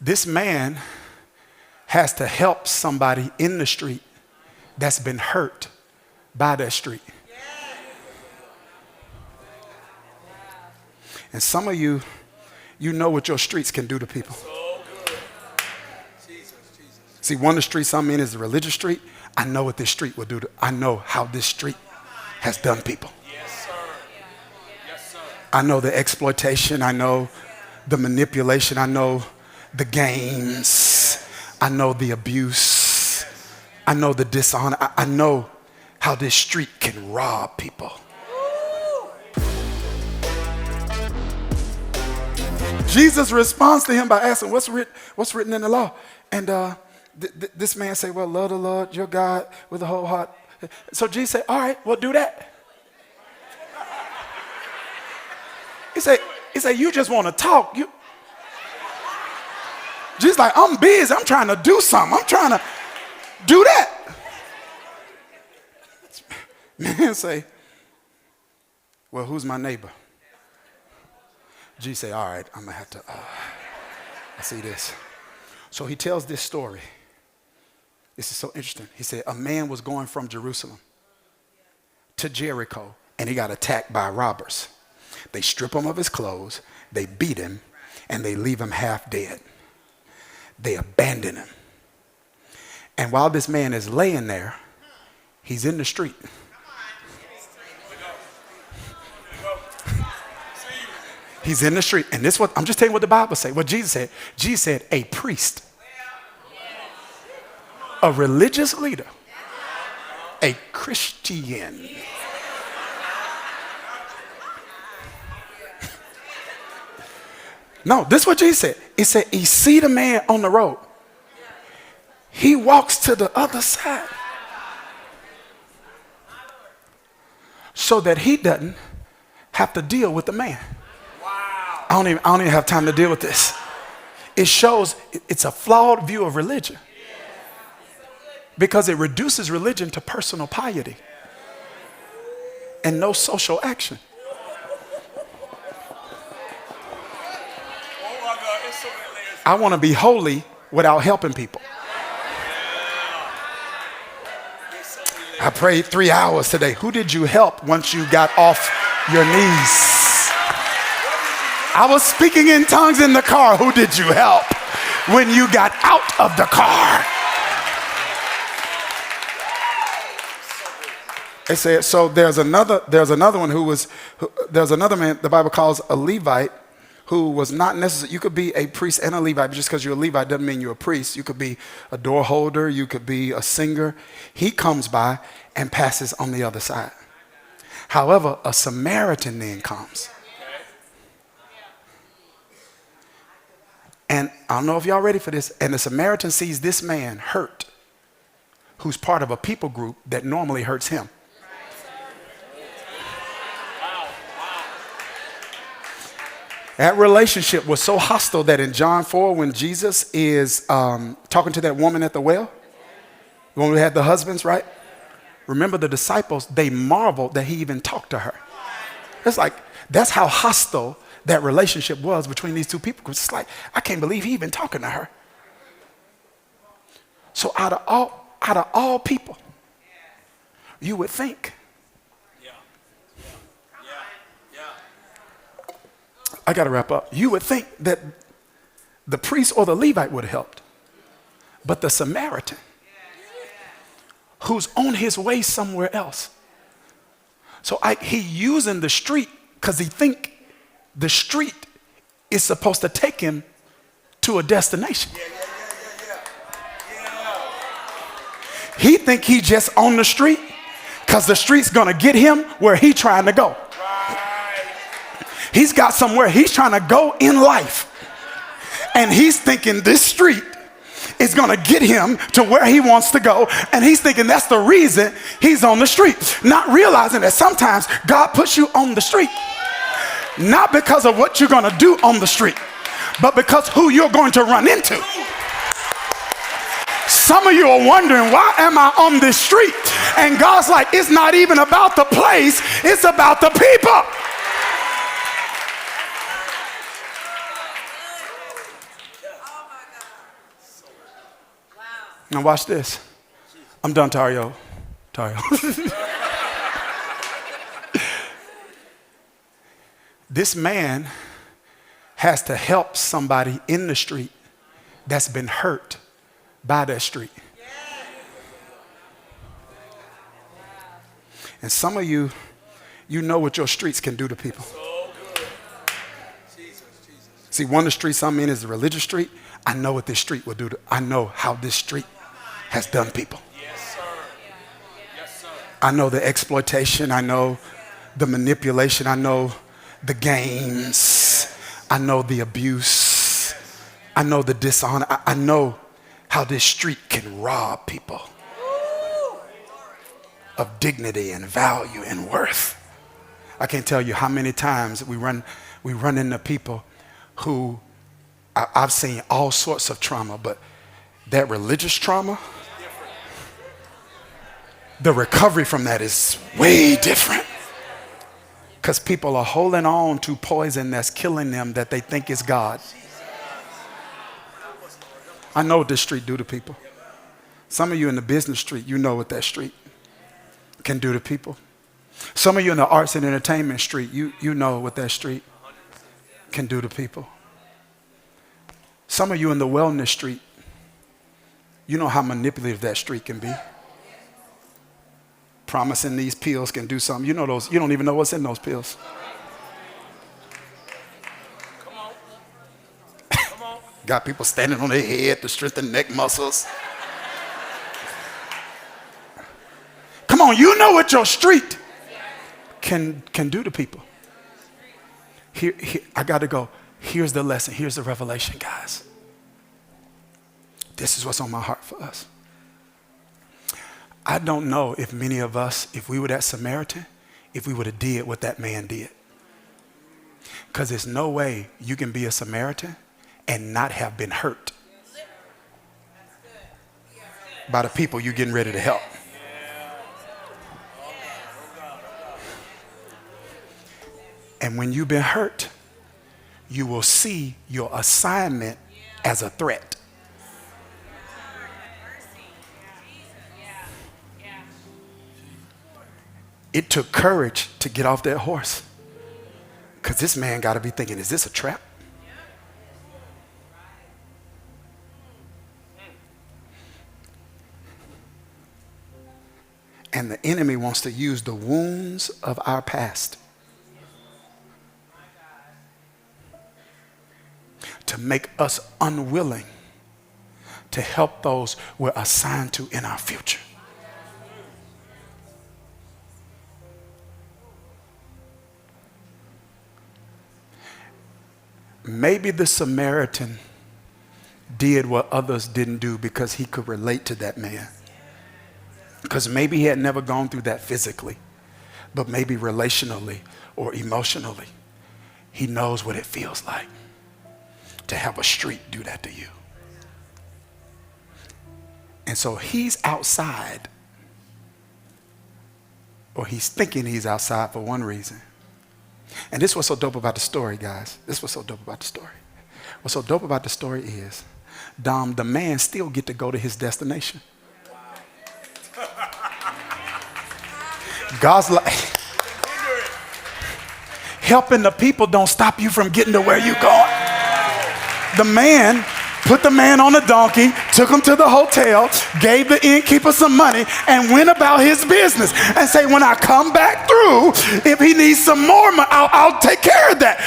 This man has to help somebody in the street that's been hurt by that street. And some of you, you know what your streets can do to people. See, one of the streets I'm in is the religious street. I know what this street will do to, I know how this street has done people. I know the exploitation. I know the manipulation. I know the games. I know the abuse. I know the dishonor. I know how this street can rob people. Jesus responds to him by asking, what's written in the law? And this man said, well, love the Lord your God with the whole heart. So Jesus said, all right, well, do that. He said, you just want to talk. Jesus like, I'm busy. I'm trying to do something. I'm trying to do that. Man say, well, who's my neighbor? Jesus say, all right, I'm going to have to, I see this. So he tells this story. This is so interesting. He said, a man was going from Jerusalem to Jericho, and he got attacked by robbers. They strip him of his clothes, they beat him, and they leave him half dead. They abandon him. And while this man is laying there, he's in the street. He's in the street. And this what I'm just telling you what the Bible said. What Jesus said. Jesus said a priest, a religious leader, a Christian. No, this is what Jesus said. It said he see the man on the road. He walks to the other side so that he doesn't have to deal with the man. I don't even have time to deal with this. It shows it's a flawed view of religion because it reduces religion to personal piety and no social action. I want to be holy without helping people. I prayed 3 hours today. Who did you help once you got off your knees? I was speaking in tongues in the car. Who did you help when you got out of the car? They said, so there's another one there's another man the Bible calls a Levite who was not necessary. You could be a priest and a Levite, but just because you're a Levite doesn't mean you're a priest. You could be a door holder. You could be a singer. He comes by and passes on the other side. However, a Samaritan then comes. And I don't know if y'all ready for this. And the Samaritan sees this man hurt, who's part of a people group that normally hurts him. That relationship was so hostile that in John 4, when Jesus is talking to that woman at the well, when we had the husbands, right? Remember the disciples, they marveled that he even talked to her. It's like, that's how hostile that relationship was between these two people. It's like, I can't believe he even talking to her. So out of all people, you would think. I got to wrap up. You would think that the priest or the Levite would have helped. But the Samaritan, who's on his way somewhere else. So he using the street because he think the street is supposed to take him to a destination. He think he just on the street because the street's going to get him where he trying to go. He's got somewhere he's trying to go in life. And he's thinking this street is going to get him to where he wants to go. And he's thinking that's the reason he's on the street. Not realizing that sometimes God puts you on the street. Not because of what you're going to do on the street, but because who you're going to run into. Some of you are wondering, why am I on this street? And God's like, it's not even about the place, it's about the people. Now watch this. I'm done, Tario. This man has to help somebody in the street that's been hurt by that street. And some of you, you know what your streets can do to people. See, one of the streets I'm in is the religious street. I know what this street will do to, I know how this street has done people. I know the exploitation. I know the manipulation. I know the games. I know the abuse. I know the dishonor. I know how this street can rob people of dignity and value and worth. I can't tell you how many times we run into people who I've seen all sorts of trauma, but that religious trauma, the recovery from that is way different. Because people are holding on to poison that's killing them that they think is God. I know what this street do to people. Some of you in the business street, you know what that street can do to people. Some of you in the arts and entertainment street, you know what that street can do to people. Some of you in the wellness street, you know how manipulative that street can be. Promising these pills can do something. You know those, you don't even know what's in those pills. Come on. Got people standing on their head to strengthen neck muscles. Come on, you know what your street can do to people. Here, I got to go. Here's the lesson. Here's the revelation, guys. This is what's on my heart for us. I don't know if many of us, if we were that Samaritan, if we would have did what that man did. Because there's no way you can be a Samaritan and not have been hurt by the people you're getting ready to help. And when you've been hurt, you will see your assignment as a threat. It took courage to get off that horse. Because this man got to be thinking, is this a trap? And the enemy wants to use the wounds of our past to make us unwilling to help those we're assigned to in our future. Maybe the Samaritan did what others didn't do because he could relate to that man. Because maybe he had never gone through that physically, but maybe relationally or emotionally, he knows what it feels like to have a street do that to you. And so he's outside, or he's thinking he's outside for one reason. And this was so dope about the story, guys. This was so dope about the story. What's so dope about the story is, Dom, the man still get to go to his destination. God's like, helping the people don't stop you from getting to where you're going. The man put the man on a donkey, took him to the hotel, gave the innkeeper some money, and went about his business. And say, when I come back through, if he needs some more money, I'll take care of that.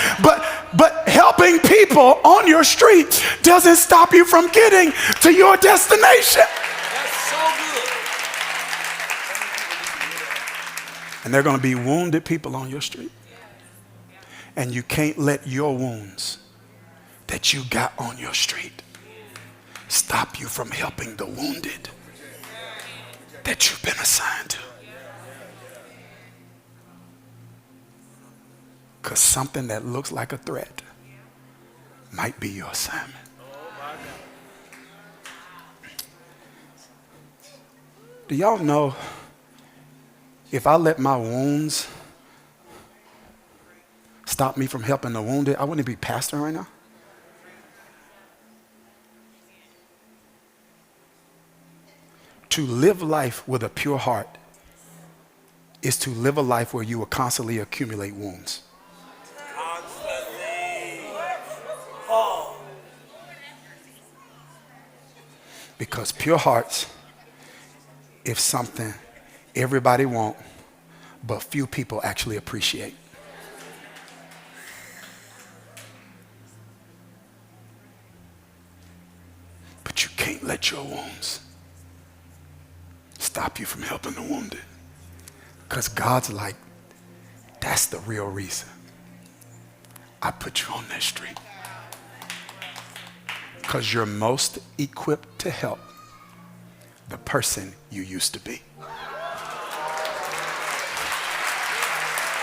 But helping people on your street doesn't stop you from getting to your destination. That's so good. And there are going to be wounded people on your street. And you can't let your wounds that you got on your street stop you from helping the wounded that you've been assigned to. Because something that looks like a threat might be your assignment. Do y'all know if I let my wounds stop me from helping the wounded, I wouldn't be pastoring right now? To live life with a pure heart is to live a life where you will constantly accumulate wounds. Because pure hearts, if something everybody want, but few people actually appreciate. But you can't let your wounds stop you from helping the wounded. Because God's like, that's the real reason I put you on that street. Because you're most equipped to help the person you used to be.